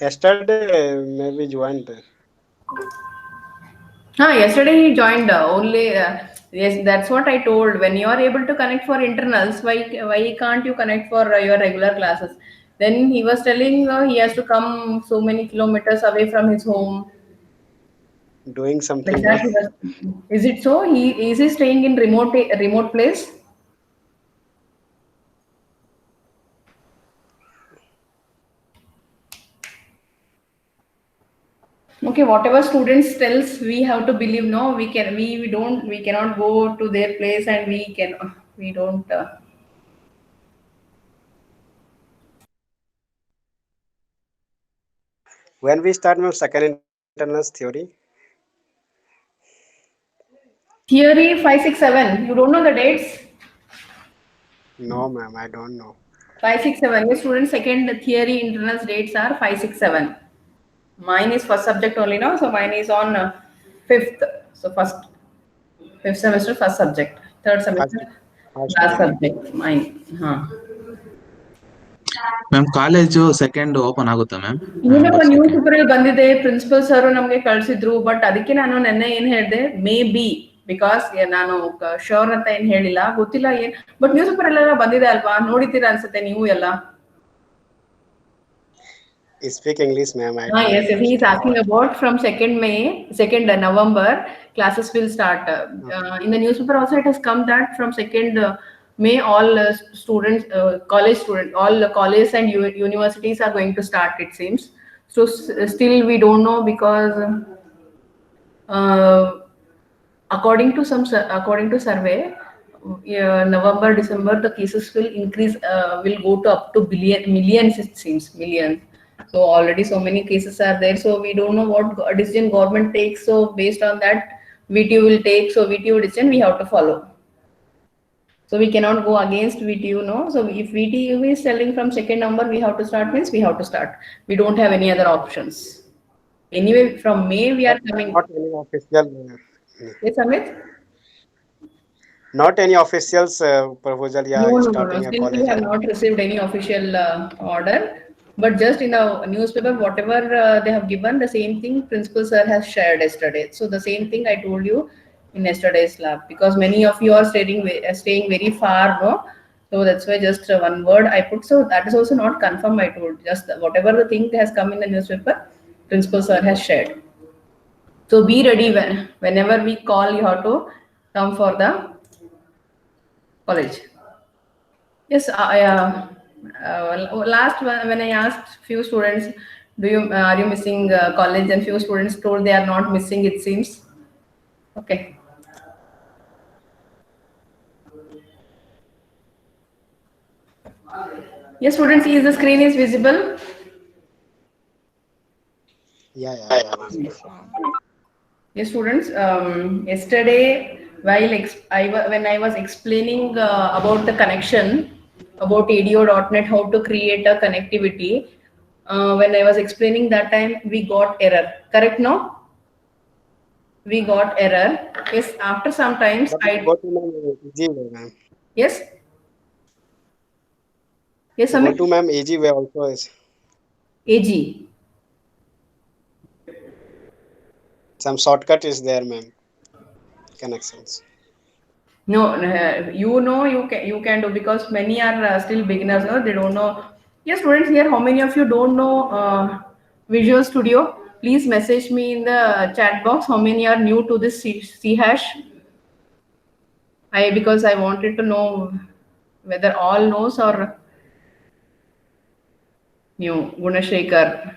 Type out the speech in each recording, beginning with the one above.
Yesterday, maybe joined. Yesterday he joined only. Yes, that's what I told. When you are able to connect for internals, why can't you connect for your regular classes? Then he was telling he has to come so many kilometers away from his home. Doing Like something, that man. he was. Is it so? He staying in remote place? Okay, whatever students tells, we have to believe. No, we cannot go to their place and we don't. When we start, ma'am, second internals theory. Theory 567. You don't know the dates? No, ma'am, I don't know. 567. Your student second theory internals dates are 567. Mine is first subject only now, so mine is on fifth. So fifth semester first subject, third First, semester first last day. subject. Mine. Ma'am college second open ಆಗುತ್ತಾ ma'am? ಇವಾಗ November news 2nd. Paper ಬಂದಿದೆ, principal sir ನಮಗೆ ಕಳ್ಸಿದ್ರು. But ಅದಕ್ಕೆ ನಾನು ನೆನ್ನೆ ಏನ್ ಹೇಳಿದೆ, may be because ನಾನು ಶೋರ್ ಅಂತ ಏನ್ ಹೇಳಿಲ್ಲ, ಗೊತ್ತಿಲ್ಲ ಏನ್. ಬಟ್ ನ್ಯೂಸ್ ಪೇಪರ್ ಎಲ್ಲ ಬಂದಿದೆ ಅಲ್ವಾ, ನೋಡಿತೀರಾ ಅನ್ಸುತ್ತೆ ನೀವು ಎಲ್ಲ. Speak English, ma'am. I don't Yes, he is understand asking what. about from 2nd November, classes will start. Okay. In the newspaper also it has come that from 2nd May, all students, college students, all colleges and universities are going to start, it seems. So still we don't know because uh, according to survey, November, December, the cases will increase, will go to up to millions, it seems, millions. So already so many cases are there. So we don't know what decision government takes. So based on that, VTU will take. So VTU decision we have to follow. So we cannot go against VTU, no. So if VTU is telling from 2nd November we have to start, means we have to start. We don't have any other options. Anyway, from May we are coming. Not any official. Yes, Amit? Not any officials proposal. Yeah, No. starting a Still, we college have and all. not received any official order. But just in the newspaper, whatever they have given, the same thing principal sir has shared yesterday. So the same thing I told you in yesterday's lab, because many of you are staying very far, no. So that's why just one word I put. So that is also not confirmed. I told just whatever the thing has come in the newspaper, principal sir has shared. So be ready whenever we call, you have to come for the college. Yes, last one, when I asked few students, do you are you missing college? And few students told they are not missing. It seems okay. Yes, students, is the screen is visible? Yeah, visible. Yes, students. Yesterday, when I was explaining about the connection, about ADO.NET, how to create a connectivity, when I was explaining that time, we got error. Correct? No, we got error. Yes, after some times, But I go to ma'am easy way, ma'am. yes, yes, Go Amit, to ma'am easy way also is AG. some shortcut is there, ma'am. Connections. No, you can do, because many are still beginners. No, they don't know. Yes, students here. How many of you don't know Visual Studio? Please message me in the chat box. How many are new to this C hash? Because I wanted to know whether all knows or new. Gunashekar,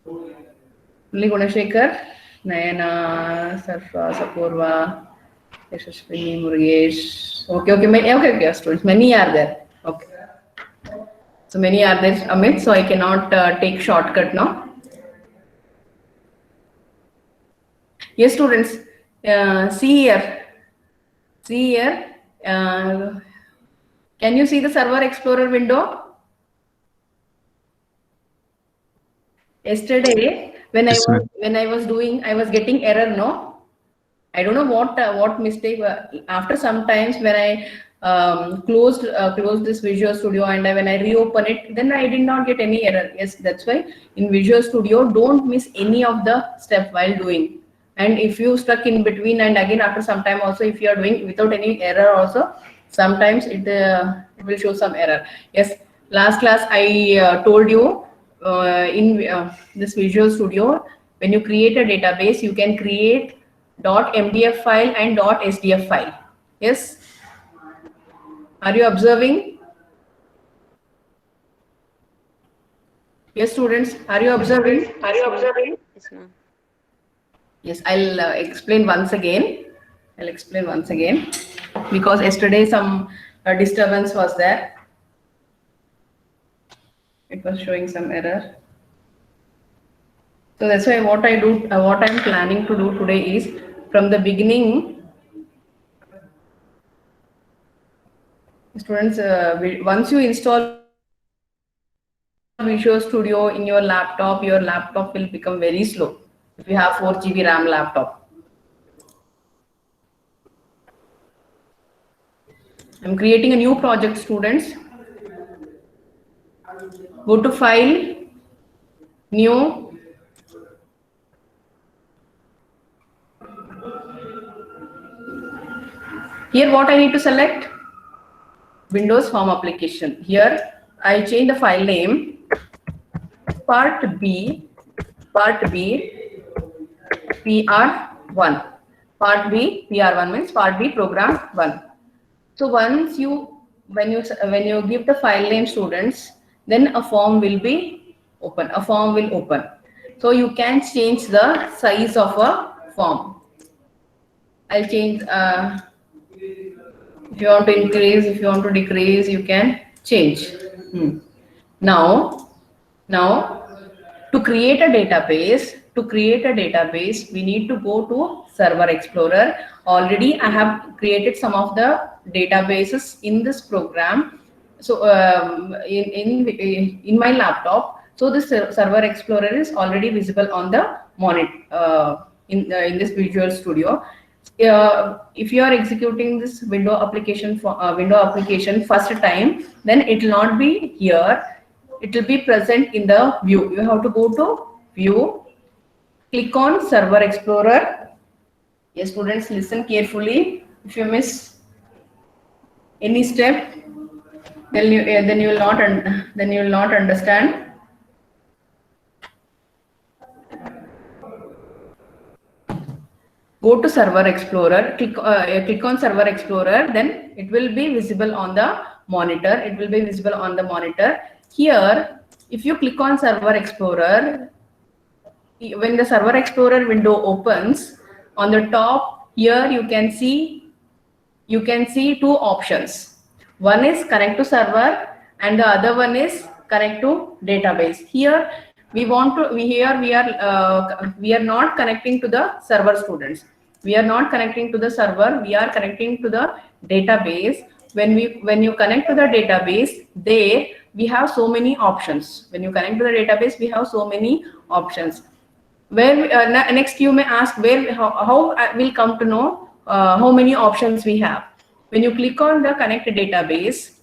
only Gunashekar, Nayana, Sarfa, Sapurva, Yashaswini, Murugesh. Okay, students. Many are there. Okay. So many are there, Amit. So I cannot take shortcut now. Yes, students. See here. See here. Can you see the Server Explorer window? Yesterday, Yes, ma'am. I was getting error. No, I don't know what mistake. After some times, when I closed this Visual Studio, and when I reopen it, then I did not get any error. Yes, that's why in Visual Studio, don't miss any of the step while doing. And if you stuck in between, and again after some time also, if you are doing without any error also, sometimes it will show some error. Yes, last class I told you in this Visual Studio, when you create a database, you can create .mdf file and .sdf file. Yes, are you observing? Yes, students, are you observing? Yes, ma'am. Yes, I'll explain once again. Because yesterday some disturbance was there. It was showing some error. So that's why what I'm planning to do today is, from the beginning, students, once you install Visual Studio in your laptop will become very slow if you have 4 GB RAM laptop. I'm creating a new project, students. Go to File, New. Here what I need to select? Windows Form Application. Here I change the file name, Part B, PR1. Part B, PR1 means Part B Program 1. So once when you give the file name, students, then a form will be open. A form will open. So you can change the size of a form. I'll change. If you want to increase, if you want to decrease, you can change. Now, to create a database, we need to go to Server Explorer. Already I have created some of the databases in this program. So in my laptop, so this Server Explorer is already visible on the monitor in this Visual Studio. If you are executing this window application first time, then it will not be here. It will be present in the view. You have to go to view, click on Server Explorer. Yes, students, listen carefully. If you miss any step, then you will not understand. Go to Server Explorer, click on Server Explorer, then it will be visible on the monitor. Here, if you click on Server Explorer, when the Server Explorer window opens, on the top here you can see two options. One is connect to server and the other one is connect to database. Here we are not connecting to the server, students. We are not connecting to the server, we are connecting to the database. When you connect to the database, there we have so many options. When you connect to the database, we have so many options. Where next you may ask, how I will come to know how many options we have. When you click on the connect database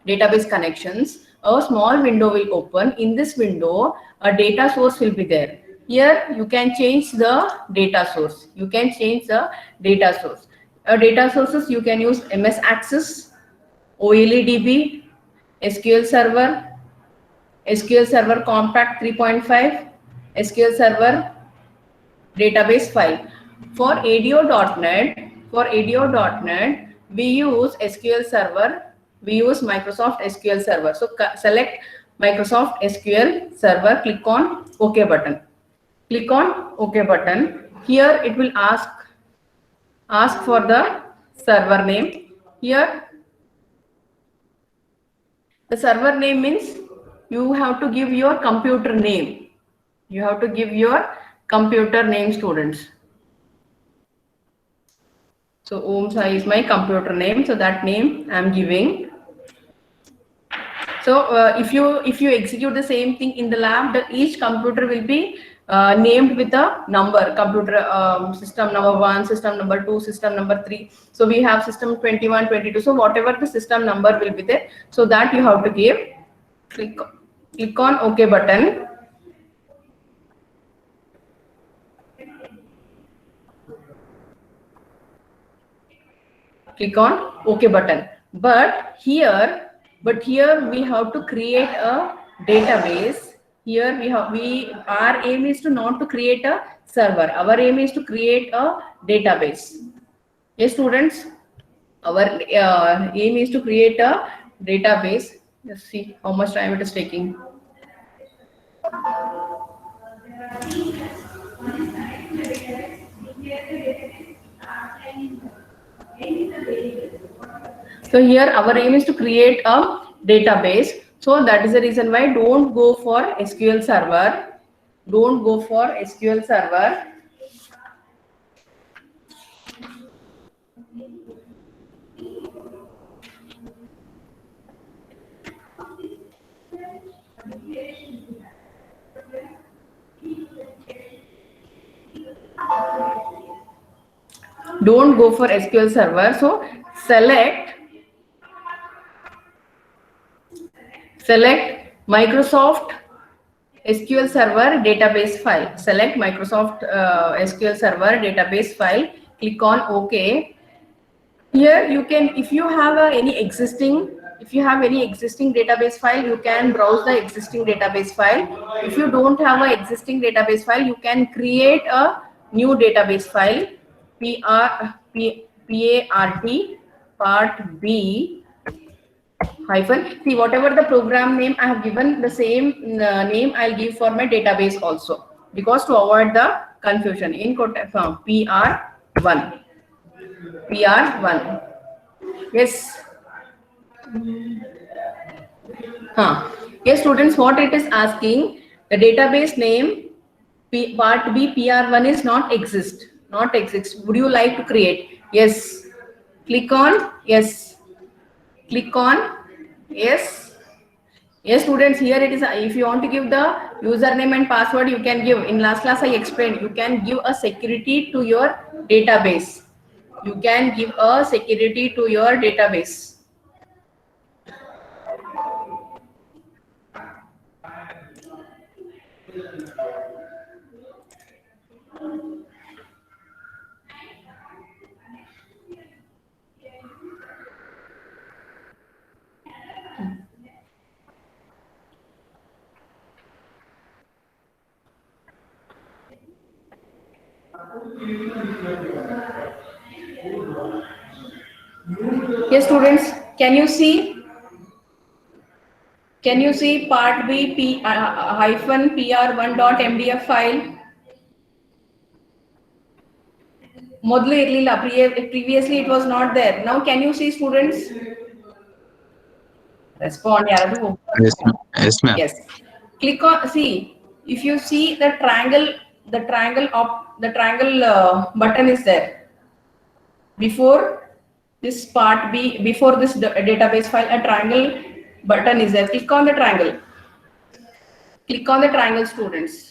connections, a small window will open. In this window, a data source will be there. Here you can change the data source. Data sources you can use MS Access, OLEDB, SQL Server Compact 3.5, SQL Server database file. For ADO.NET, we use SQL Server. We use Microsoft SQL Server. So select Microsoft SQL Server. Click on OK button. Here it will ask for the server name. Here the server name means you have to give your computer name. Students. So Om Sai is my computer name, so that name I am giving. So if you execute the same thing in the lab, each computer will be named with a number, computer system number 1, system number 2, system number 3. So we have system 21, 22. So whatever the system number will be there, so that you have to give. Click on OK button. Click on OK button. But here we have to create a database. Here our aim is to not to create a server. Our aim is to create a database. Yes, students. Our aim is to create a database. Let's see how much time it is taking. So here our aim is to create a database. So that is the reason why don't go for SQL Server. Don't go for SQL Server. Don't go for SQL Server. So select Microsoft SQL Server database file. Select Microsoft SQL Server database file. Click on OK. Here you can, if you have any existing database file, you can browse the existing database file. If you don't have an existing database file, you can create a new database file. part B hyphen. See, whatever the program name I have given, the same name I'll give for my database also, because to avoid the confusion. In PR1. PR1. Yes. Yes, students, what it is asking, the database name part B PR1 is not exist. Would you like to create? Yes. Click on yes. Click on yes. Yes, students, here it is. If you want to give the username and password, you can give. In last class, I explained you can give a security to your database. You can give a security to your database. Yes, students, can you see? Can you see part B hyphen PR1.mdf file? Previously it was not there. Now can you see, students? Respond. Yes, ma'am. Yes, ma'am. Yes. Click on, see, if you see the triangle button is there. Before this part B, before this database file, a triangle button is there. Click on the triangle. Click on the triangle, students.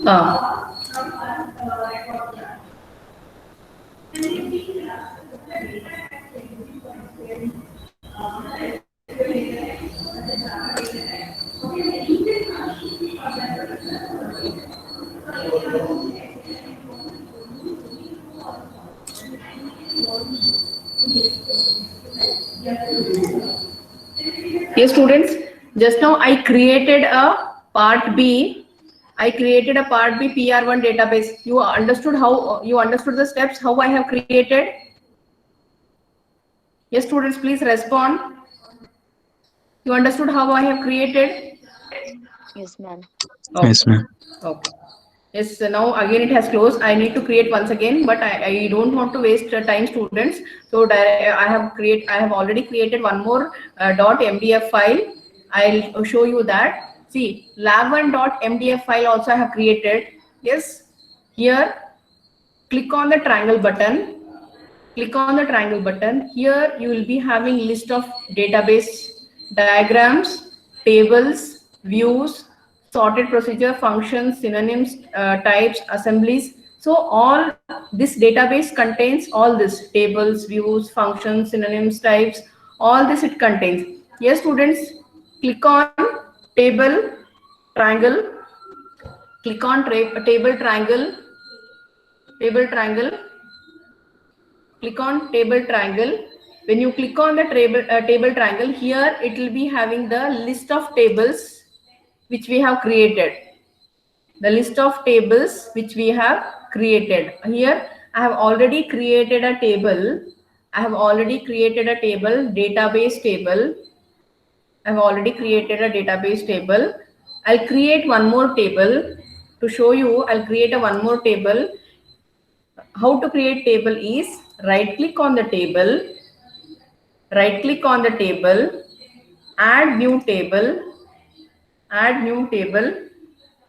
Ah. Yes, students, just now I created a part B. I created a part B PR1 database. You understood how you understood the steps, how I have created? Yes, students, please respond. You understood how I have created? Yes, ma'am. Okay. Yes, ma'am. Okay. Yes, so now again it has closed. I need to create once again, but I don't want to waste time, students. So I have already created one more .mdf file. I'll show you that. See, lab1.mdf file also I have created. Yes, here click on the triangle button. Click on the triangle button. Here you will be having list of database diagrams, tables, views, sorted procedure, functions, synonyms, types, assemblies. So all this database contains all this tables, views, functions, synonyms, types, all this it contains. Yes, students, click on table, triangle, click on table, triangle, table, triangle, click on table triangle. When you click on the table triangle, here it will be having the list of tables which we have created. The list of tables which we have created. Here I have already created a table. I have already created a table, database table. I have already created a database table. I'll create one more table to show you. I'll create a one more table. How to create table is right click on the table, right click on the table, add new table, add new table.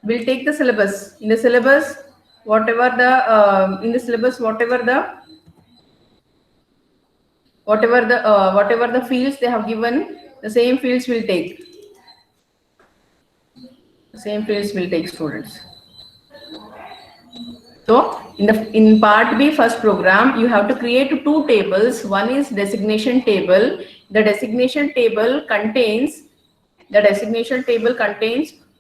We'll take the syllabus. In the syllabus, whatever the whatever the fields they have given, the same fields will take. The same fields will take, students. So in part B first program, you have to create two tables. One is designation table. The designation table contains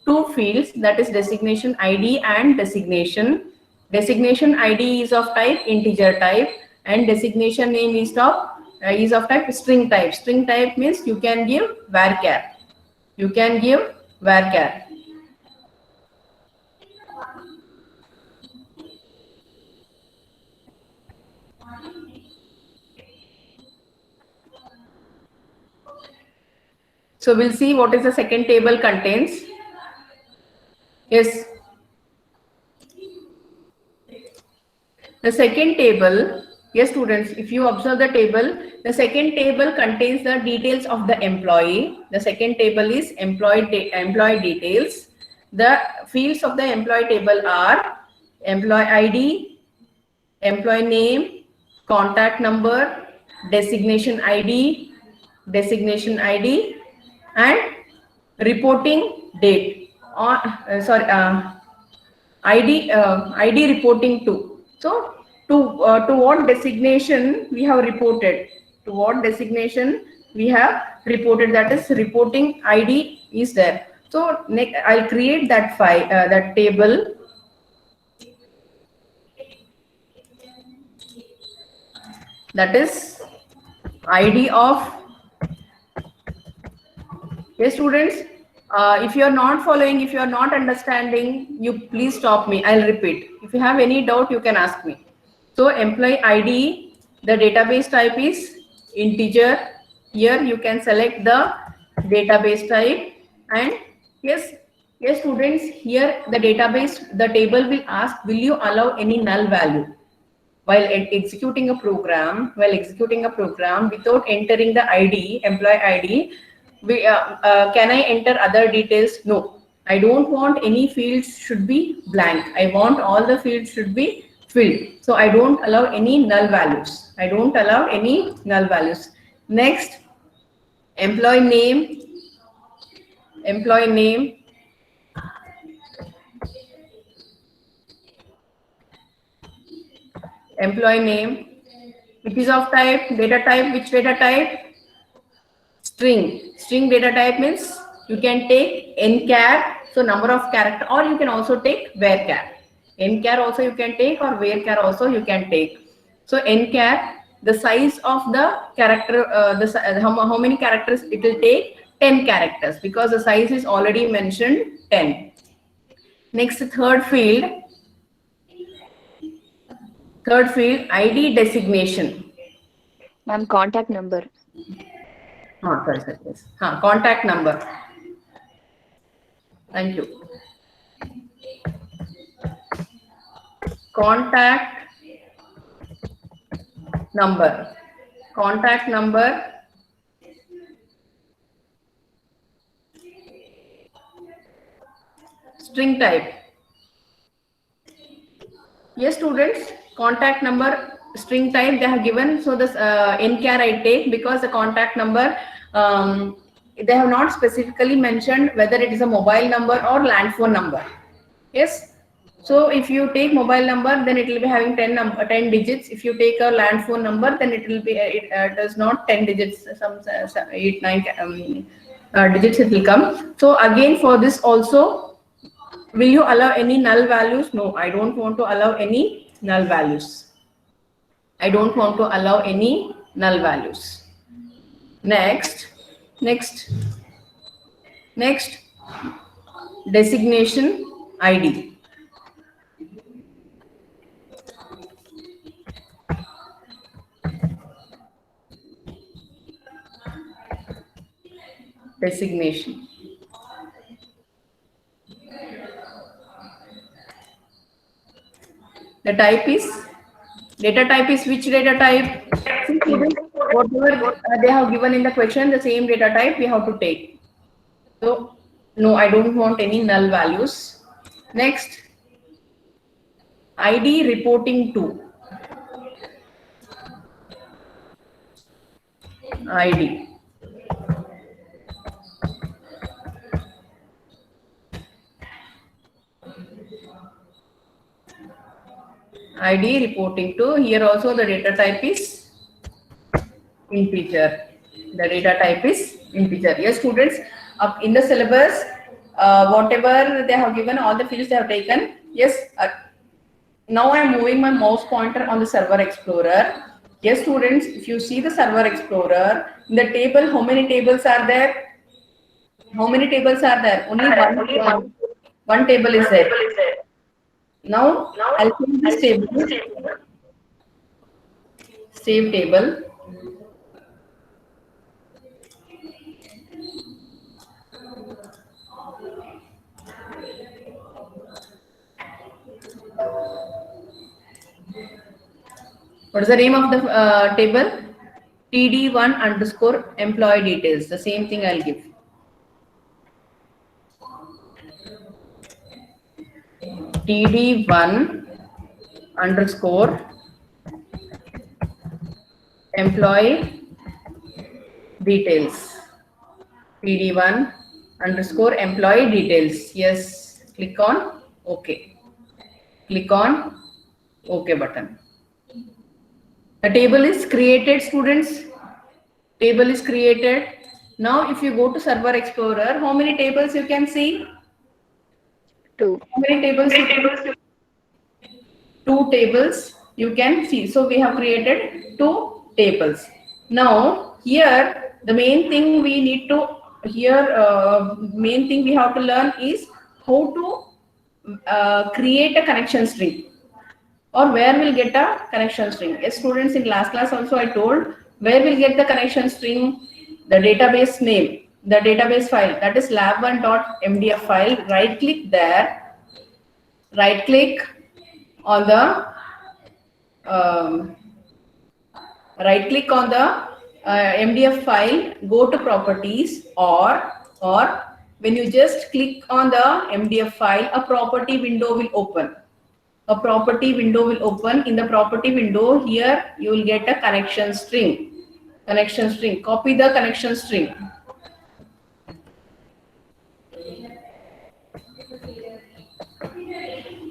two fields, that is designation ID and designation. Designation ID is of type integer type and designation name is of type string type. String type means you can give varchar. You can give varchar. So we'll see what is the second table contains. Yes. The second table, yes students, if you observe the table, the second table contains the details of the employee. The second table is employee details. The fields of the employee table are employee ID, employee name, contact number, designation ID, and reporting date. ID reporting to. So to what designation we have reported? To what designation we have reported? That is reporting ID is there. So next I'll create that file, that table. That is ID of. Yes, students. If you are not following, if you are not understanding, you please stop me. I'll repeat. If you have any doubt, you can ask me. So employee ID, the database type is integer. Here you can select the database type, and yes, students, here the table will ask, will you allow any null value? While executing a program, without entering the ID, employee ID, can I enter other details? No, I don't want any fields should be blank. I want all the fields should be filled. So I don't allow any null values. Next, employee name. employee name, which is of type, data type, which data type? String. String data type means you can take nchar, so number of character, or you can also take varchar. Nchar also you can take, or varchar also you can take. So nchar, the size of the character, how many characters it will take? 10 characters, because the size is already mentioned 10. Next, third field ID designation. Ma'am, contact number. Sorry, yes. Contact number. Thank you. Contact number. Contact number. String type. Yes, students, contact number string type they have given. So this nchar I take, because the contact number, they have not specifically mentioned whether it is a mobile number or land phone number. Yes. So if you take mobile number, then it will be having 10 digits. If you take a land phone number, then it will be it does not 10 digits, some 8 9 digits it will come. So again, for this also, will you allow any null values? No, I don't want to allow any null values. I don't want to allow any null values. Next, designation ID. Designation. The type is, data type is which data type? Whatever they have given in the question, the same data type we have to take. So, no, I don't want any null values. Next, ID reporting to. ID. ID reporting to. Here also the data type is integer. The data type is integer. Yes, students, in the syllabus, whatever they have given, all the fields they have taken. Yes, now I am moving my mouse pointer on the Server Explorer. Yes, students, if you see the Server Explorer, in the table, how many tables are there? How many tables are there? Only one table is there. Now, I'll change this table. Save table. What is the name of the table? TD1 underscore employee details. The same thing I'll give. TD1 underscore employee details. TD1 underscore employee details. Yes. Click on OK. Click on OK button. The table is created, students. Table is created. Now, if you go to Server Explorer, how many tables you can see? 2. How many tables? 2 tables you can see. So we have created 2 tables. Now here the main thing we need to main thing we have to learn is how to create a connection string, or where we'll get a connection string. Yes, students, in last class also I told where we'll get the connection string, the database name, the database file, that is lab1.mdf file. Right click there, right click on the right click on the MDF file, go to properties, or when you just click on the MDF file, a property window will open. A property window will open. In the property window, here you will get a connection string. Connection string. Copy the connection string.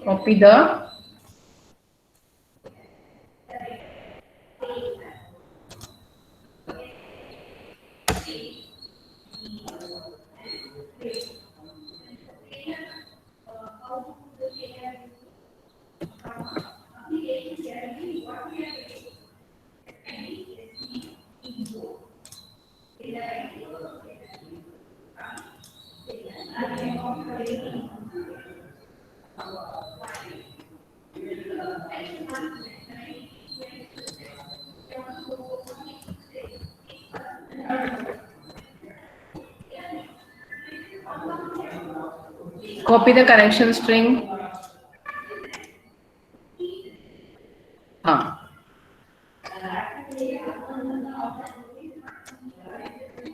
Copy the Copy the connection string.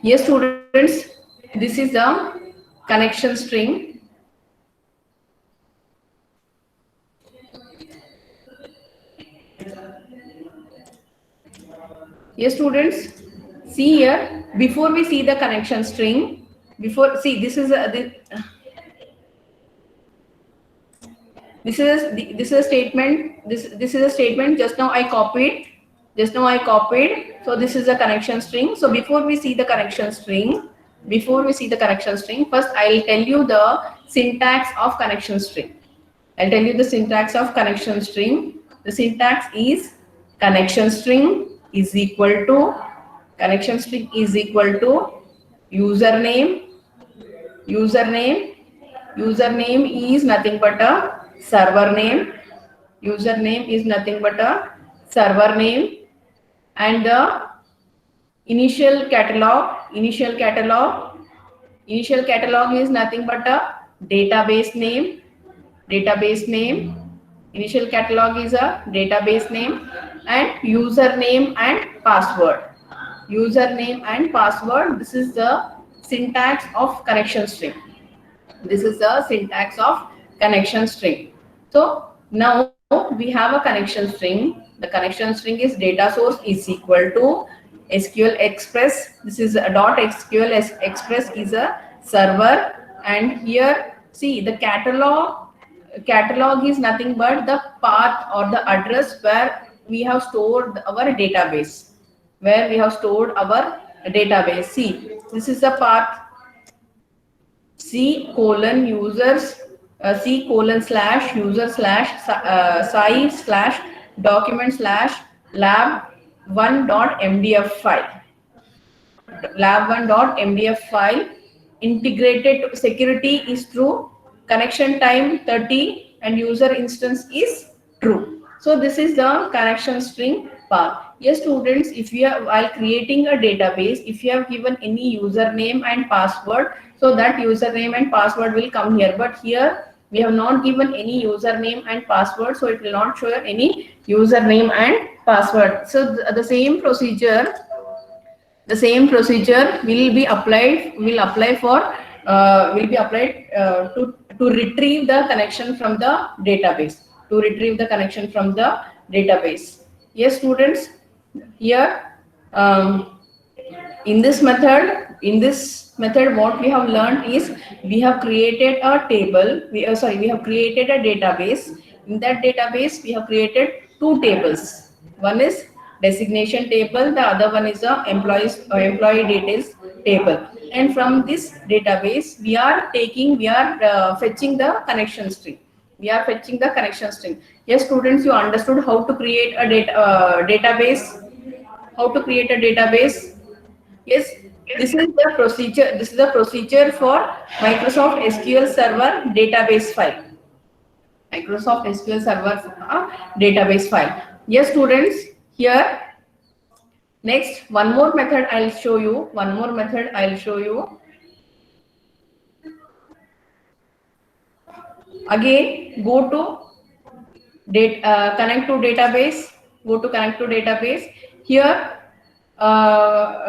Yes, students, this is the connection string. Yes, students, see here, before we see the connection string, this is a statement. This is a statement. Just now I copied. So this is a connection string. So before we see the connection string, first I'll tell you the syntax of connection string. The syntax is connection string is equal to username. Username is nothing but a server name. And the initial catalog is nothing but a database name. Initial catalog is a database name, and username and password. This is the syntax of connection string. So now we have a connection string. The connection string is data source is equal to SQL Express. This is a .SQL Express is a server, and here see the catalog is nothing but the path or the address where we have stored our database. See, this is the path lab1.mdf file. Integrated security is true, connection time 30, and user instance is true. So this is the connection string path. Yes, students, if you are, while creating a database, if you have given any username and password, so that username and password will come here. But here we have not given any username and password, so it will not show any username and password. So the same procedure will be applied to retrieve the connection from the database. Yes, students, here in this method what we have learned is we have created a table. We have created a database. In that database we have created two tables. One is designation table, the other one is the employee details table. And from this database we are fetching the connection string. Yes, students, you understood how to create a database. Yes, this is the procedure for Microsoft SQL Server database file. Yes, students, here next one more method I'll show you. Again, go to connect to database. Here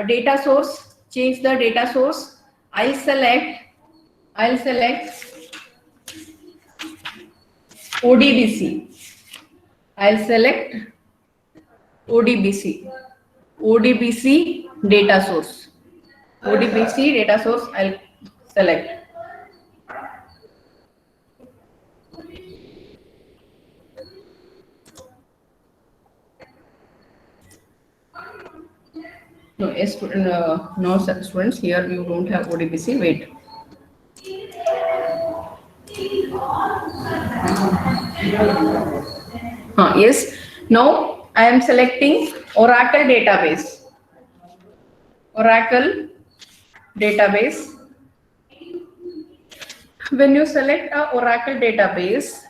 data source, change the data source. I'll select ODBC. ODBC data source. I'll select. No, yes, no, students, here you don't have ODBC. Wait. Yes. Now I am selecting Oracle database. database. When you select a Oracle database,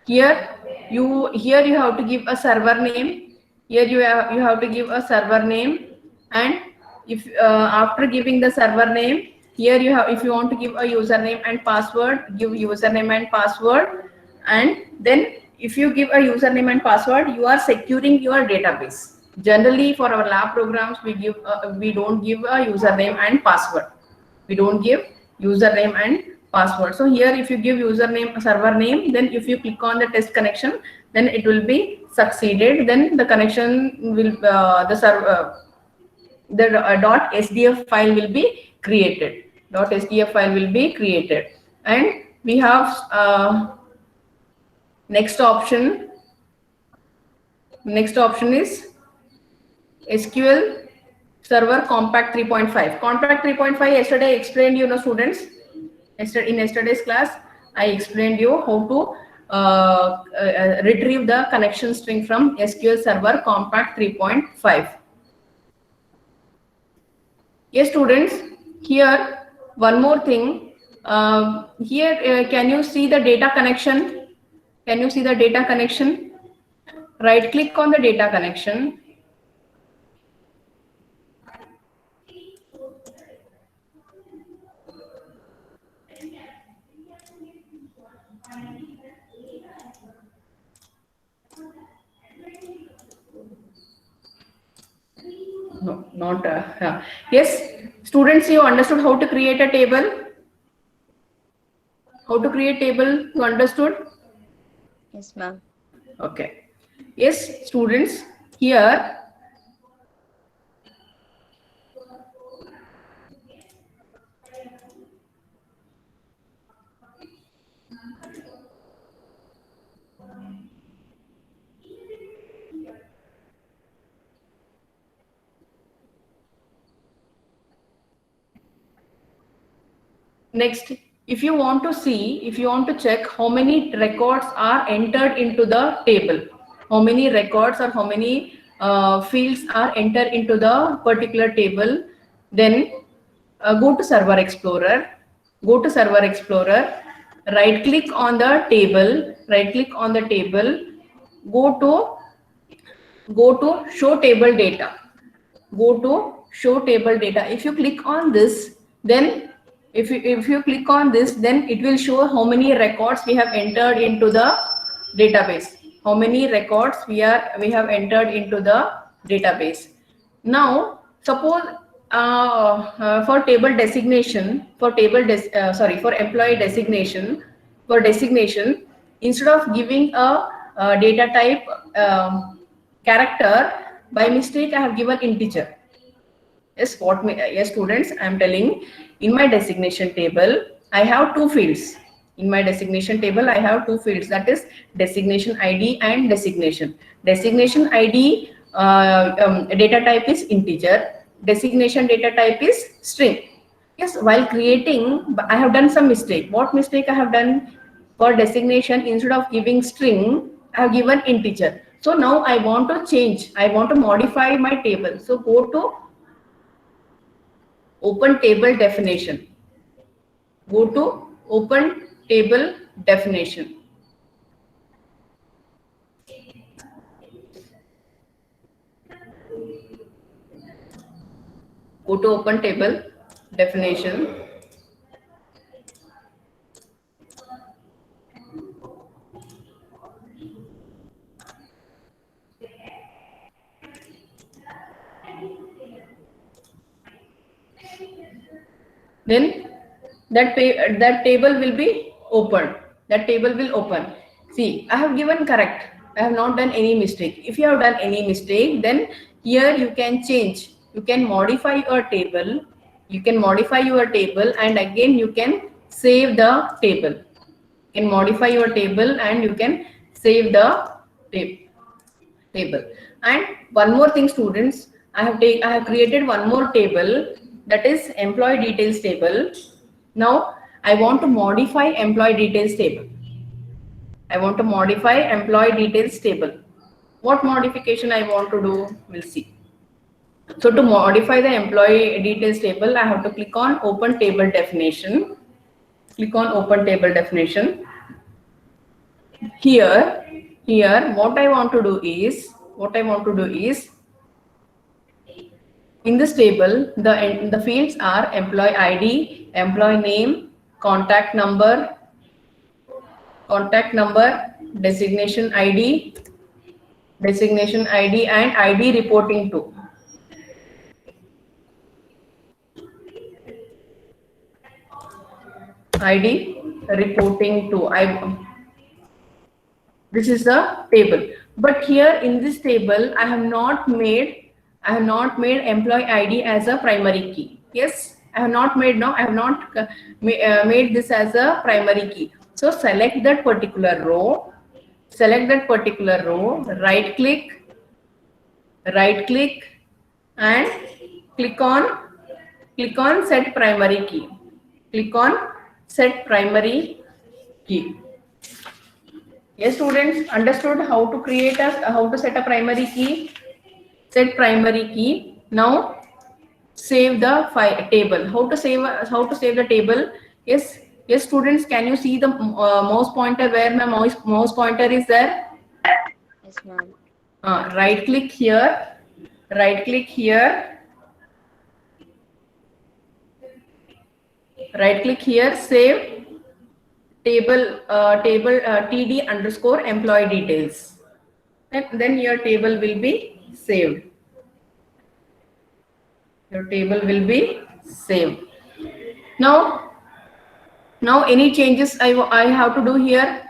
here you have to give a server name. Here you have to give a server name, and if after giving the server name, here you have, if you want to give a username and password, give username and password, and then if you give a username and password, you are securing your database. Generally, for our lab programs, we don't give a username and password. We don't give username and password. So here, if you give username, server name, then if you click on the test connection, then it will be succeeded. Then the connection will the server .sdf file will be created. .sdf file will be created, and we have next option. Next option is SQL Server Compact 3.5. Compact 3.5 yesterday I explained you, students. In yesterday's class, I explained you how to retrieve the connection string from SQL Server Compact 3.5. Yes, students. Here, one more thing. Here, can you see the data connection? Can you see the data connection? Right click on the data connection. No, not yes, students, you understood how to create a table? How to create table? You understood? Yes, ma'am. Okay. Yes, students, here next, if you want to check how many records are entered into the table, how many records or how many fields are entered into the particular table, then go to Server Explorer. Go to Server Explorer, right click on the table, go to Show Table Data. Go to Show Table Data. If you click on this, then if you click on this, then it will show how many records we have entered into the database. How many records we have entered into the database. Now, suppose for table designation, for employee designation, instead of giving a data type character, by mistake I have given integer. Yes, yes, students, I am telling, in my designation table I have two fields. In my designation table I have two fields, that is designation ID and designation. Designation ID data type is integer. Designation data type is string. Yes, while creating, I have done some mistake. What mistake I have done? For designation, instead of giving string, I have given integer. So now I want to change, I want to modify my table. So go to Open Table Definition. Go to Open Table Definition. Go to Open Table Definition. Then that table will be opened. That table will open. See, I have given correct. I have not done any mistake. If you have done any mistake, then here you can change. You can modify your table. You can modify your table, and again you can save the table. You can modify your table and you can save the table. And one more thing, students, I have created one more table, that is employee details table. Now I want to modify employee details table. I want to modify employee details table. What modification I want to do? We'll see. So to modify the employee details table, I have to click on open table definition. Click on open table definition. Here, what I want to do is, in this table, the fields are employee ID, employee name, contact number, designation ID, and ID reporting to. ID reporting to. This is the table. But here in this table, I have not made employee ID as a primary key. Yes, I have not made made this as a primary key. So select that particular row. Right click, and click on set primary key. Click on set primary key. Yes, students, understood how to set a primary key? Set primary key. Now save the table. How to save the table? Yes, students, can you see the mouse pointer where my mouse pointer is there? Yes, ma'am. Right click here. Right click here. Save table td underscore employee details. And then your table will be saved. Now any changes I have to do here?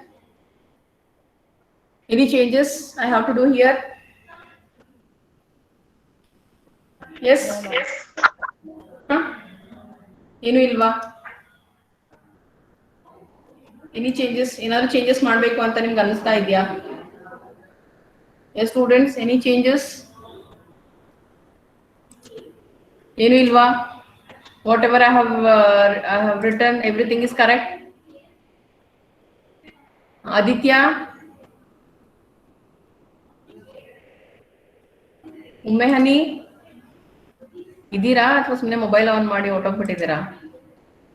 Any changes I have to do here? Yes? ಏನು ಇಲ್ವಾ? Any changes? ಏನಾದ್ರು changes ಮಾಡಬೇಕು ಅಂತ ನಿಮ್ಗೆ ಅನಿಸ್ತಾ ಇದೆಯಾ? Yes, students, any changes? ಏನು ಇಲ್ವಾ? Whatever I have written, everything is correct. Aditya, ಉಮ್ಮೆಹನಿ ಇದೀರಾ ಅಥವಾ ಸುಮ್ಮನೆ ಮೊಬೈಲ್ ಆನ್ ಮಾಡಿ ಹೊರಟೋಗ್ಬಿಟ್ಟಿದ್ದೀರಾ?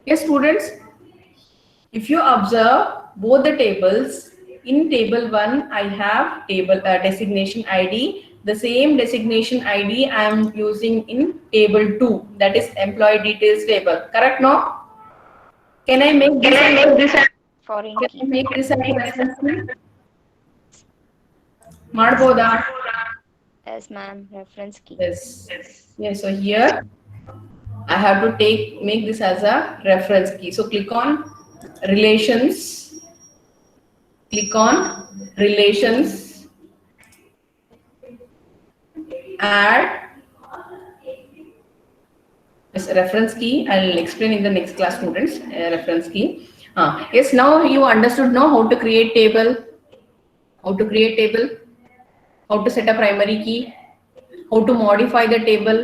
Yes, students, if you observe both the tables, in table 1 I have table designation ID. The same designation ID I am using in table 2, that is employee details table. Correct, no? Can I make this Foreign Can key. I make this as a reference key? Madboda? Yes, ma'am. Reference key. Yes. So here I have to make this as a reference key. So click on relations. Add this reference key. I'll explain in the next class, students. Reference key. Yes, now you understood now how to create table. How to set a primary key. How to modify the table.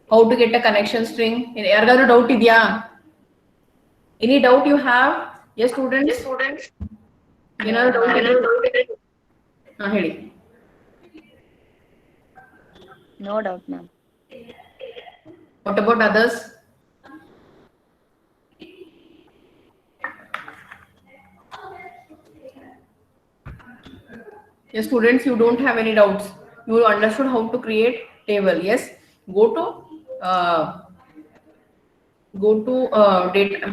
How to get a connection string. Yargadu doubt idya? Any doubt you have? Yes, students. Doubt ಹೇಳಿ. No doubt, ma'am. What about others? Yes, students, you don't have any doubts. You understood how to create table. Yes, go to data.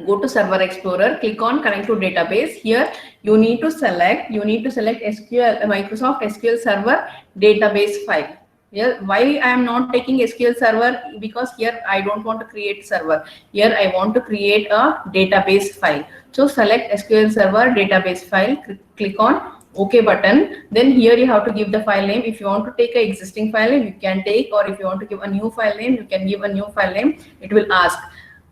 Go to Server Explorer, click on Connect to Database. Here you need to select SQL, Microsoft SQL Server database file. Yeah, why I am not taking SQL Server? Because here I don't want to create server. Here I want to create a database file. So select SQL Server database file. Click on OK button. Then here you have to give the file name. If you want to take an existing file name, you can take, or if you want to give a new file name, you can give a new file name. It will ask,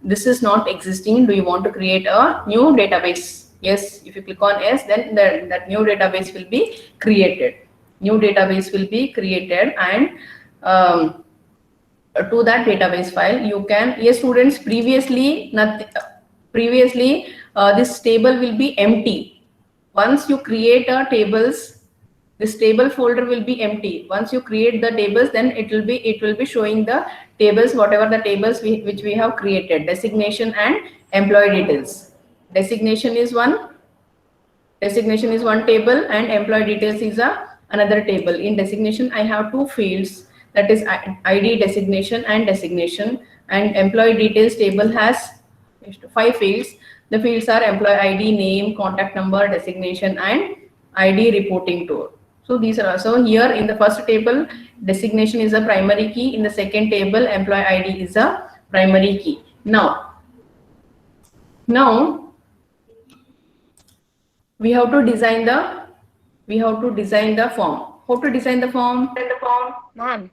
this is not existing, do you want to create a new database? Yes, if you click on yes, then that new database will be created. And to that database file you can, yes students, previously this table will be empty. Once you create a tables This table folder will be empty. Once you create the tables, then it will be showing the tables, whatever the tables which we have created, designation and employee details. Designation is one table and employee details is another table. In designation, I have two fields, that is ID designation and employee details table has 5 fields. The fields are employee ID, name, contact number, designation and ID reporting to. So these are also here in the first table, designation is a primary key. In the second table, employee ID is a primary key. Now we have to design the form. How to design the form? Ma'am.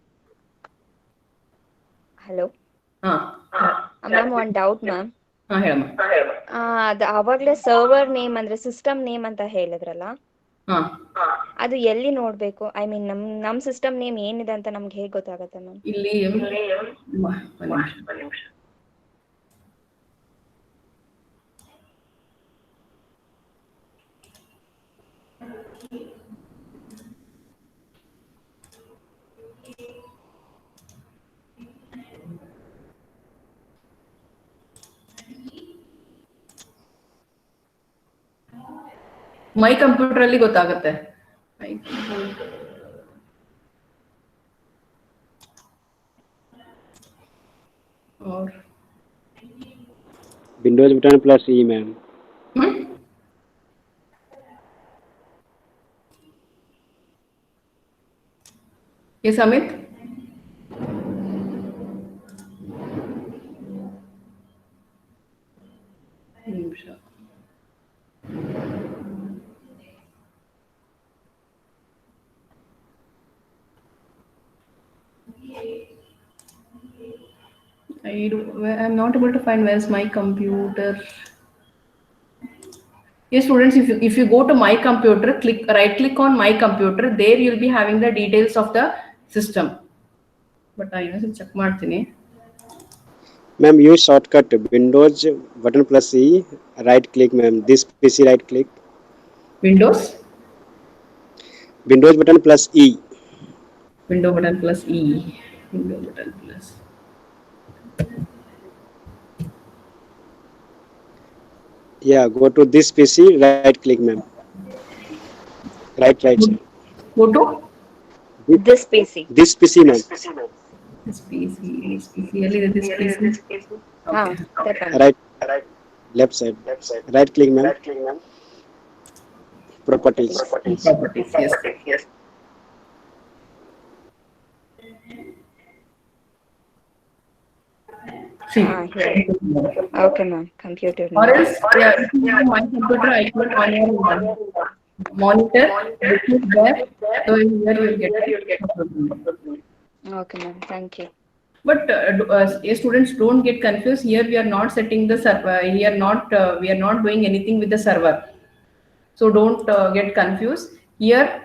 Hello. Ma'am, one doubt, ma'am. ಹೇಳಮ್ಮ. ಅದು ಆವಾಗಲೇ server name ಅಂದ್ರೆ system name ಅಂತ ಹೇಳಿದ್ರಲ್ಲ, ಅದು ಎಲ್ಲಿ ನೋಡ್ಬೇಕು? I mean ನಮ್ ಸಿಸ್ಟಮ್ ನೇಮ್ ಏನಿದೆ ಅಂತ ನಮ್ಗೆ ಹೇಗೆ ಗೊತ್ತಾಗುತ್ತೆ ಮ್ಯಾಮ್? ಇಲ್ಲಿ ಮೈ ಕಂಪ್ಯೂಟರ್ ಅಲ್ಲಿ ಗೊತ್ತಾಗುತ್ತೆ. Windows button plus E, ma'am. Yes, Amit. I'm not able to find where's my computer. Yes, students, if you go to my computer, right click on my computer, there you'll be having the details of the system. But I know check ಮಾಡ್ತೀನಿ. Ma'am, use shortcut Windows button plus E, right click, ma'am. This PC right click. Windows button plus E. Window button plus E. Window button plus. Yeah, go to this PC, right click, ma'am. Right side. Go to This PC. This PC, ma'am. this PC. Really, this PC. Okay. Right, left side. Right click, ma'am. Properties. Yes. See. Here. Okay, ma'am. Computer. Or else, if you have my computer, I click on your monitor. You click there, so here you get it. Okay, ma'am. Thank you. But students, don't get confused. Here we are not setting the server. Here we are not doing anything with the server. So don't get confused. Here,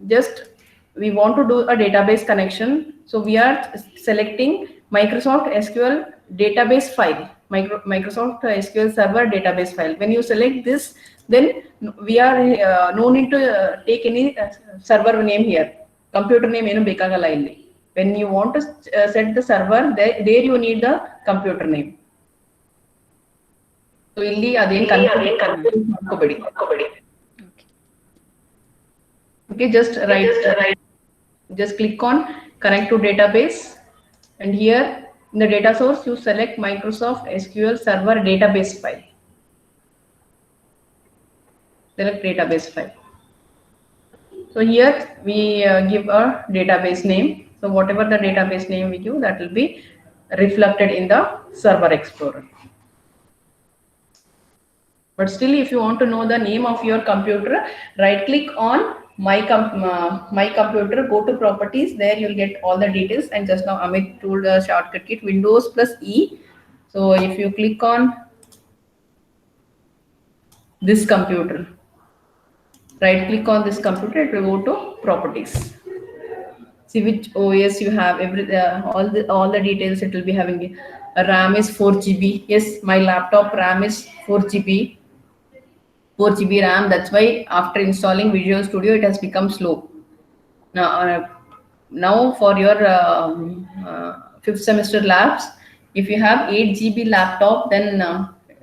just we want to do a database connection. So we are selecting Microsoft SQL database file, Microsoft SQL Server database file. When you select this, then we are no need to take any server name here. Computer name ಏನು ಬೇಕಾಗಲ್ಲ ಇಲ್ಲಿ. When you want to set the server, there you need the computer name. So ಇಲ್ಲಿ ಅದೇನು confuse ಮಾಡ್ಕೋಬೇಡಿ. Okay, just click on connect to database, and here in the data source you select Microsoft SQL Server database file. Select database file. So here we give a database name. So whatever the database name we give, that will be reflected in the Server Explorer. But still, if you want to know the name of your computer, right click on my computer, go to properties, there you'll get all the details. And just now Amit told the shortcut key Windows plus E. So if you click on this computer, right click on this computer, it will go to properties. See which OS you have, all the details it will be having. RAM is 4 GB. Yes, my laptop RAM is 4 GB. 4 GB RAM. That's why after installing Visual Studio, it has become slow. Now for your 5th semester labs, if you have 8 GB laptop, then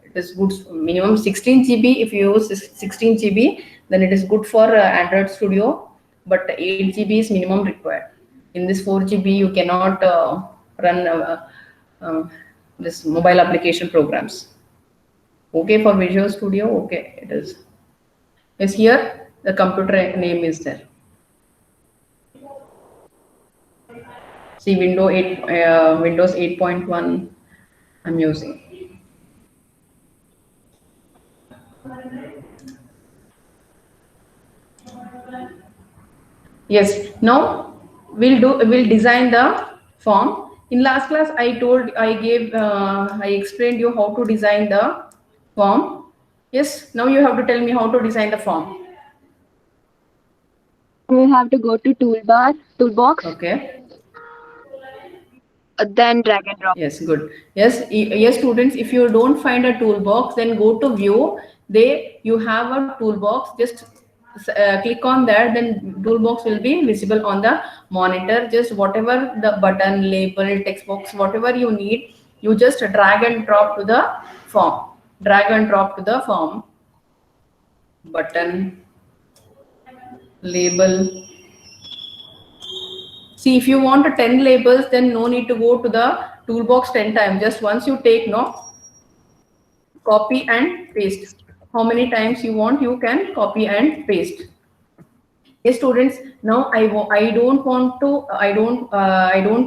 it is good. Minimum 16 GB. If you use 16 GB, then it is good for Android Studio. But 8 GB is minimum required. In this 4 GB, you cannot run this mobile application programs. Okay, for Visual Studio, okay, it is. Yes, here the computer name is there. See, Windows 8.1 I'm using. Yes, now we'll design the form. In last class, I explained you how to design the form. Yes, now you have to tell me how to design the form. We have to go to toolbox. Okay. Then drag and drop. Yes, good. Yes, students, if you don't find a toolbox, then go to view. You have a toolbox. Just click on that, then toolbox will be visible on the monitor. Just whatever the button, label, text box, whatever you need, you just drag and drop to the form. Drag and drop to the form. Button, label. See, if you want 10 labels, then no need to go to the toolbox 10 times. Just once you take, copy and paste. How many times you want, you can copy and paste. Yes, students. Now I don't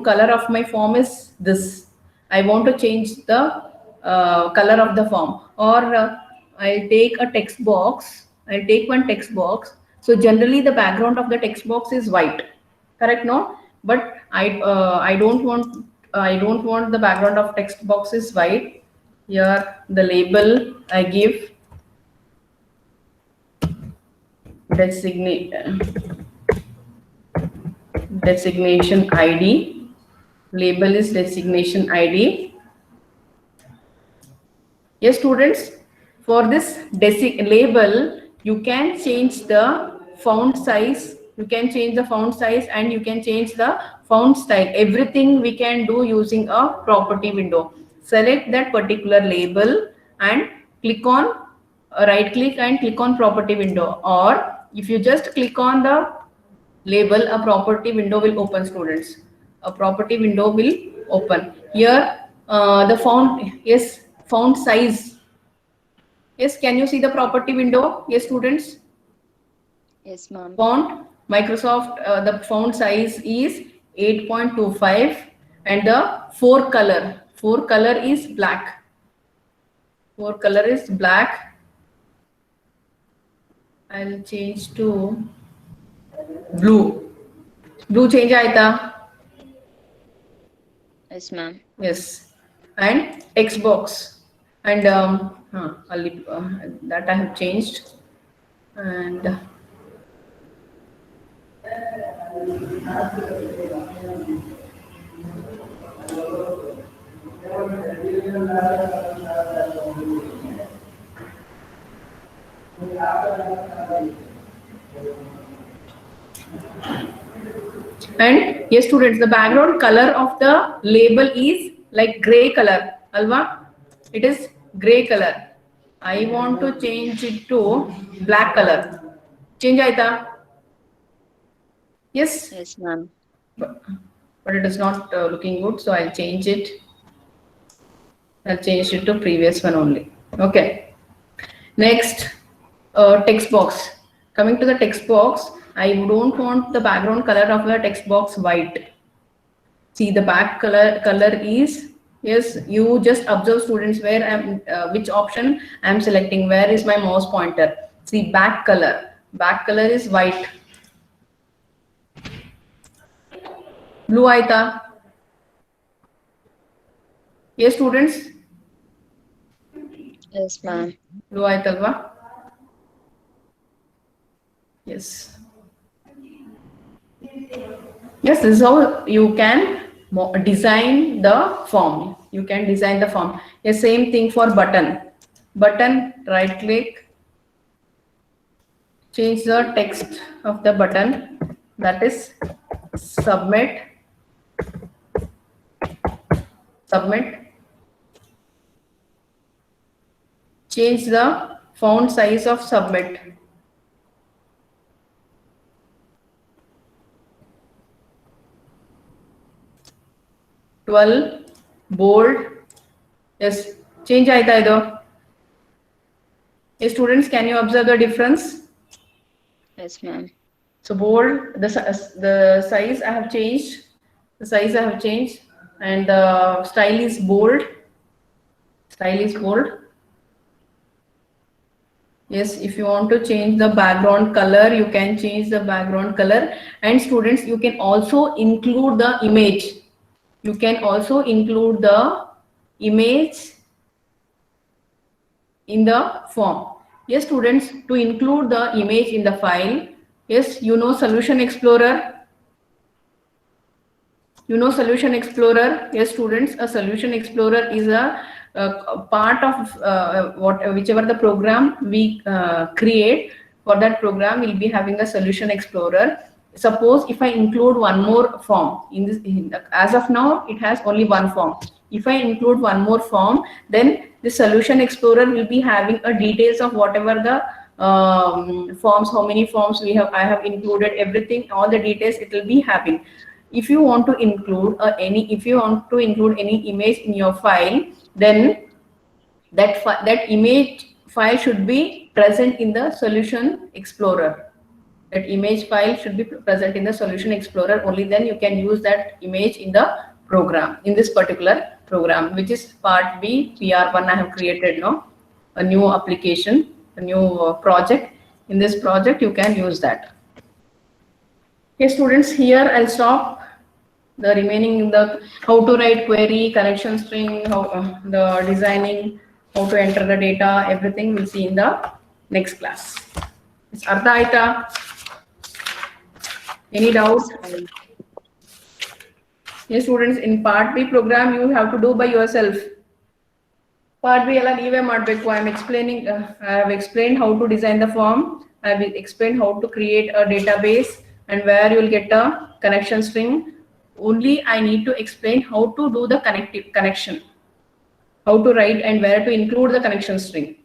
color of my form is this. I want to change the color of the form, or I'll take a text box. I'll take one text box. So generally the background of the text box is white. Correct? No, but I don't want the background of text box is white. Here the label I give designation ID. Label is designation ID. Yes, students, for this label, you can change the font size. You can change the font size and you can change the font style. Everything we can do using a property window. Select that particular label and click on right click and click on property window. Or if you just click on the label, a property window will open, students. A property window will open. Here the font, yes, font size. Yes, can you see the property window? Yes, students. Yes, ma'am. Font, Microsoft, the font size is 8.25 and the 4 color is black. 4 color is black. I'll change to blue. Blue change aita? Yes, ma'am. Yes. And text box. And that I have changed. And yes, students, the background color of the label is like gray color. Alva, it is gray color. I want to change it to black color. Change aita? Yes? Yes, ma'am. But it is not looking good, so I'll change it. I'll change it to previous one only. Okay. Next, text box. Coming to the text box, I don't want the background color of the text box white. See, the back color is, yes, you just observe, students, where I'm which option I'm selecting, where is my mouse pointer. See, back color is white. Blue aita? Yes, students. Yes, ma'am. Blue aita alva? Yes. Yes, this is how you can design the form. You can design the form. The same thing for button. Button, right click, change the text of the button, that is submit. Change the font size of submit. Bold. Yes, change aita ido. Yes, students, can you observe the difference? Yes, ma'am. So bold, the size I have changed. The size I have changed, and the style is bold. Yes, if you want to change the background color, you can change the background color. And students, you can also include the image. You can also include the image in the form. Yes, students, to include the image in the file. Yes, you know Solution Explorer. Yes, students, a Solution Explorer is a part of whichever the program we create. For that program, we'll be having a Solution Explorer. Suppose if I include one more form in this, as of now, it has only one form. If I include one more form, then the Solution Explorer will be having a details of whatever the forms, how many forms we have. I have included everything, all the details it will be having. If you want to include any image in your file, then that image file should be present in the Solution Explorer. That image file should be present in the Solution Explorer. Only then you can use that image in the program, in this particular program, which is part B, PR1. I have created now a new application, a new project. In this project, you can use that. Okay, students, here I'll stop. The remaining, the how to write query, connection string, how the designing, how to enter the data, everything we'll see in the next class. It's Artha Aita. Any doubts? Yes, students, in part B program you have to do by yourself. Part B ella neeve madbeku. I have explained how to design the form. I have explained how to create a database and where you will get a connection string. Only I need to explain how to do the connection, how to write and where to include the connection string.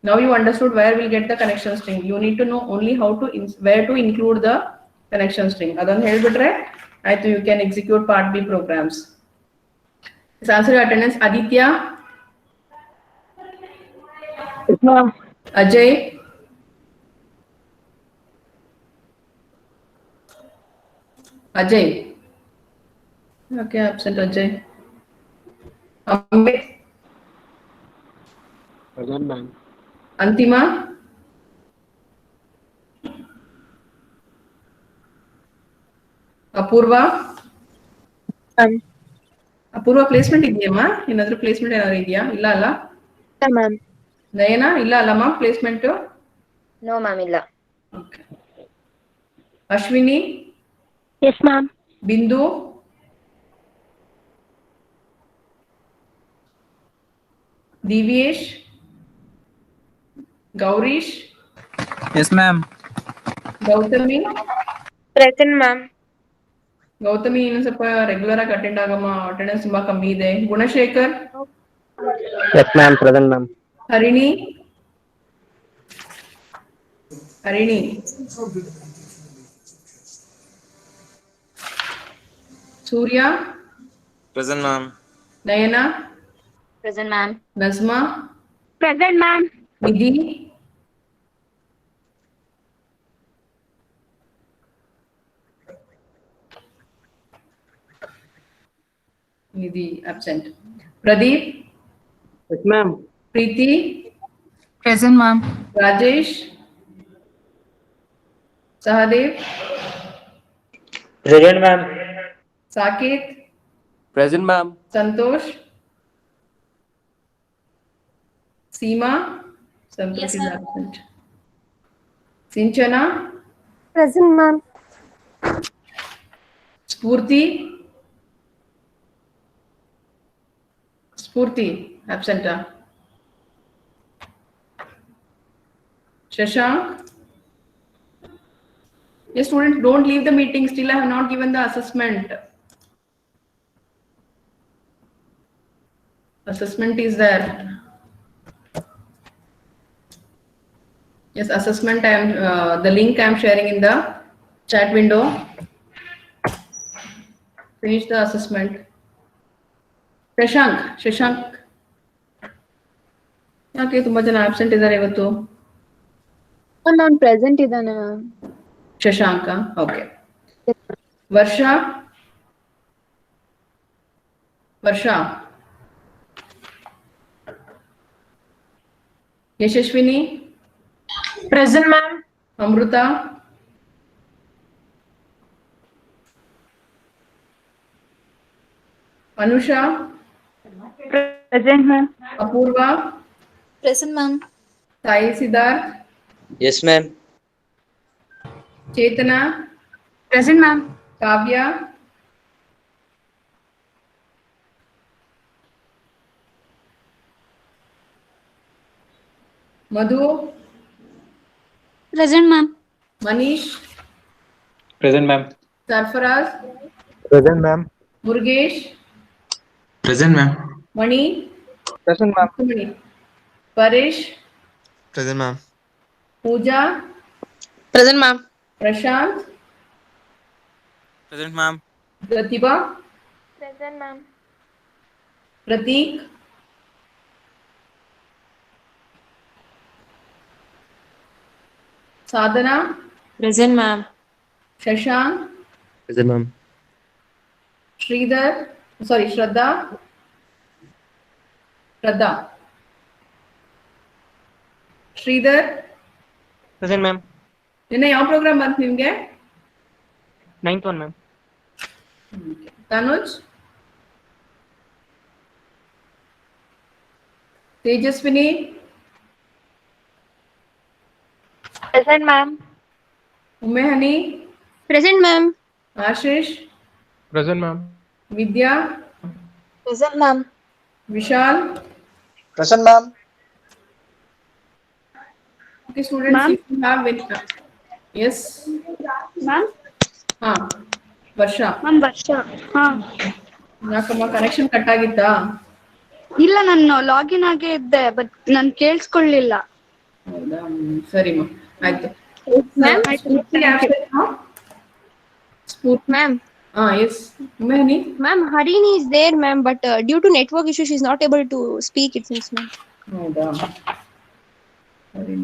Now you understood where we'll get the connection string. You need to know only how to where to include the connection string. Adan helbitre, I think you can execute part B programs. This answer your attendance. Aditya. Ajay. Ajay. Okay, absent Ajay. Amit. Present, ma'am. Antima. Apurva. Apurva placement ideyama? Another placement idea? Illa alla? Yeah, ma'am. Nayana, illa alla ma placement? No, ma'am, illa. Okay. Ashwini. Yes, ma'am. Bindu. Divyesh. Gaurish. Yes, ma'am. Gautami. Present, ma'am. Gautami ಇನ್ನು ಸ್ವಲ್ಪ regular ಆಗಿ attend ಆಗಮ್ಮ, attendance ತುಂಬಾ ಕಮ್ಮಿ ಇದೆ. Gunashekar. Yes, ma'am. Present, ma'am. Harini. Surya. Present, ma'am. Nayana. Present, ma'am. Najma. Present, ma'am. Nidhi. Nidhi absent. Pradeep. Yes, ma'am. Preeti. Present, ma'am. Rajesh. Sahadev. Present, ma'am. Saket. Present, ma'am. Santosh. Seema. Santosh Yes, is ma'am. absent. Sinchana. Present, ma'am. Spurti. absent. Shashank. Yes, students, don't leave the meeting. Still, I have not given the assessment. Assessment is there. Yes, assessment. I am the link I am sharing in the chat window. Finish the assessment. Shashank ಯಾಕೆ ತುಂಬಾ ಜನ absent ಇದ್ದಾರೆ ಇವತ್ತು? ನಾನು present ಇದ್ದಾನೆ ma'am. Shashanka, okay. Varsha, Yashaswini, present ma'am. Amrutha, Anusha, present ma'am. Apoorva, Present, ma'am. Sai Siddharth, Yes, ma'am. Chetana, present ma'am. Kavya, Madhu, Present, ma'am. Manish, Present, ma'am. Sarfaraz, Present, ma'am. Murugesh, Present, ma'am. Mani, Present, ma'am. Mani, Paresh, Present, ma'am. Pooja, present ma'am. Prashanth, Present, ma'am. Prathibha, present ma'am. Prateek, Sadhana, present ma'am. Shashank, Present, ma'am. Sridhar, Shraddha, Sridhar. Present, ma'am. ನಿನ್ನೆ ಯಾವ program ಬಂತು ನಿಮ್ಗೆ? 9th one, ma'am. Tanuj, Tejaswini, present ma'am. Umehani, present ma'am. Ashish, Present, ma'am. Vidya, present ma'am. Vishal. Present, ma'am. Okay, students, Ma'am? if you have any, yes, ma'am. ಹಾ, ವರ್ಷ. Ma'am ವರ್ಷ. ಹಾ. ಯಾಕಮ್ಮ connection cut ಆಗಿತ್ತಾ? ಇಲ್ಲ, ನಾನು ಲಾಗಿನ್ ಆಗೇ ಇದ್ದೆ, ಬಟ್ ನಾನು ಕೇಳಿಸ್ಕೊಳ್ಳಿಲ್ಲ. ಹೌದಾ, ಸರಿಮ್ಮ, ಆಯ್ತು. Ma'am, ಸ್ಫೂರ್ತಿ absent, ಹಾ? ಸ್ಫೂರ್ತಿ, ಮ್ಯಾಮ್. ಹಾ, S, ಉಮೇಹನಿ. Ma'am, Harini is there, ma'am, but due to network issue, she is not able to speak, it seems, ma'am. ಹೌದಾ, ಸರಿ.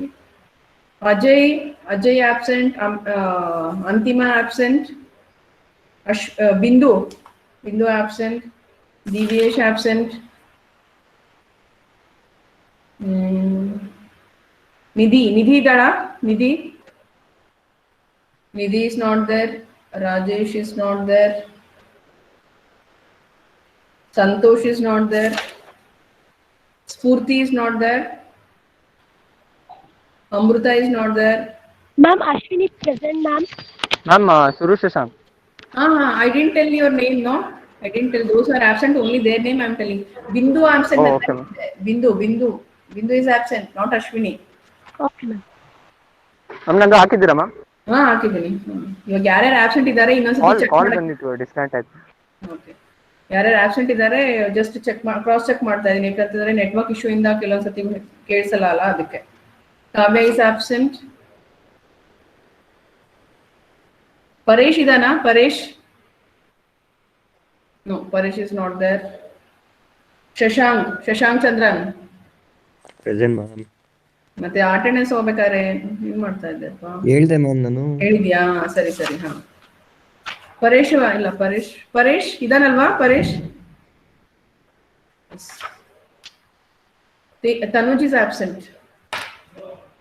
ಅಜಯ್ absent, ಅಂತಿಮ absent, ಬಿಂದು absent, Divesh absent, Nidhi ಇದ್ದಾಳಾ? Nidhi is not there. Rajesh is not there. Santosh is not there. Spurti is not there. Amruta is not there. Ma'am, Ashwini is present, ma'am. Ma'am, Surush Shashank. I didn't tell your name, no? I didn't tell. Those who are absent, only their name I am telling. Bindu absent. Oh, okay, ma'am. Bindu is absent, not Ashwini. Okay, ma'am. Ma'am, ನಂದು ಹಾಕಿದ್ದೀರಾ ma'am? ಹಾ, ಹಾಕಿದ್ದೀನಿ. ಇವಾಗ ಯಾರ್ಯಾರು absent ಇದ್ದಾರೆ ಇನ್ನೊಂದ್ಸತಿ check all ಮಾಡಿ. ಬಂದಿತ್ತು, ಡಿಸ್ಕನೆಕ್ಟ್ ಆಯ್ತು. ಓಕೆ, ಯಾರ್ಯಾರು ಆಬ್ಸೆಂಟ್ ಇದ್ದಾರೆ ಜಸ್ಟ್ ಕ್ರಾಸ್ ಚೆಕ್ ಮಾಡ್ತಾ ಇದೀನಿ. ಯಾಕಂತಂದ್ರೆ ನೆಟ್ವರ್ಕ್ ಇಶ್ಯೂ ಇಂದ ಕೆಲವೊಂದ್ಸತಿ ಕೇಳಿಸಲ್ಲ ಅಲ್ಲ, ಅದಕ್ಕೆ. Kavya is absent. ಪರೇಶ್ ಇದಾನಾ? No, Paresh is not there. Shashank Chandran. Present, ma'am. ಮತ್ತೆ ಅಟೆಂಡೆನ್ಸ್ ಹೋಗ್ಬೇಕಾದ್ರೆ ಏನ್ ಮಾಡ್ತಾ ಇದ್ದೆಪ್ಪ? ಹೇಳ್ದೆ ಮ್ಯಾಮ್ ನಾನು. ಹೇಳಿದ್ಯಾ? ಸರಿ, ಹಾ. Paresh ಇದಾನಲ್ವಾ? Tanuj is absent.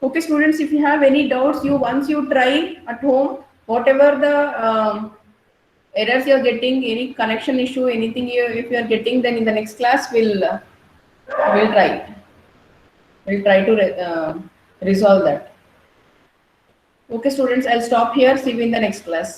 Okay, students, if you have any doubts, once you try at home, whatever the errors you are getting, any connection issue, anything if you are getting, then in the next class we'll try to resolve that. Okay, students, I'll stop here. See you in the next class.